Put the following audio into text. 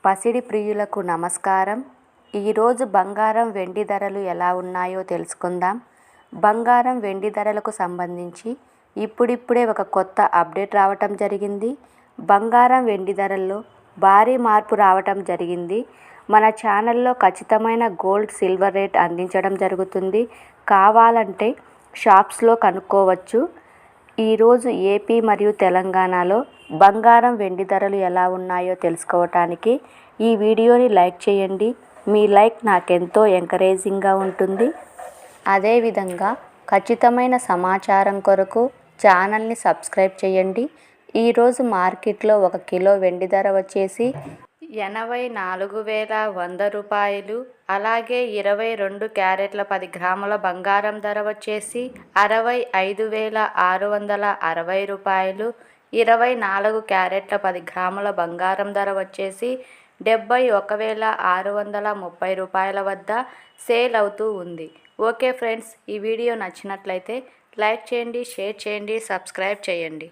పసిడి ప్రియులకు నమస్కారం. ఈరోజు బంగారం వెండి ధరలు ఎలా ఉన్నాయో తెలుసుకుందాం. బంగారం వెండి ధరలకు సంబంధించి ఇప్పుడిప్పుడే ఒక కొత్త అప్డేట్ రావటం జరిగింది. బంగారం వెండి ధరల్లో భారీ మార్పు రావటం జరిగింది. మన ఛానల్లో ఖచ్చితమైన గోల్డ్ సిల్వర్ రేట్ అందించడం జరుగుతుంది. కావాలంటే షాప్స్లో కనుక్కోవచ్చు. ఈరోజు ఏపీ మరియు తెలంగాణలో బంగారం వెండి ధరలు ఎలా ఉన్నాయో తెలుసుకోవటానికి ఈ వీడియోని లైక్ చేయండి. మీ లైక్ నాకెంతో ఎంకరేజింగ్గా ఉంటుంది. అదేవిధంగా ఖచ్చితమైన సమాచారం కొరకు ఛానల్ని సబ్స్క్రైబ్ చేయండి. ఈరోజు మార్కెట్లో 1 కిలో వెండి ధర వచ్చేసి 84,100 రూపాయలు. అలాగే 22 క్యారెట్ల 10 గ్రాముల బంగారం ధర వచ్చేసి 65,660 రూపాయలు. 24 క్యారెట్ల 10 గ్రాముల బంగారం ధర వచ్చేసి 71,630 రూపాయల వద్ద సేల్ అవుతూ ఉంది. ఓకే ఫ్రెండ్స్, ఈ వీడియో నచ్చినట్లయితే లైక్ చేయండి, షేర్ చేయండి, సబ్స్క్రైబ్ చేయండి.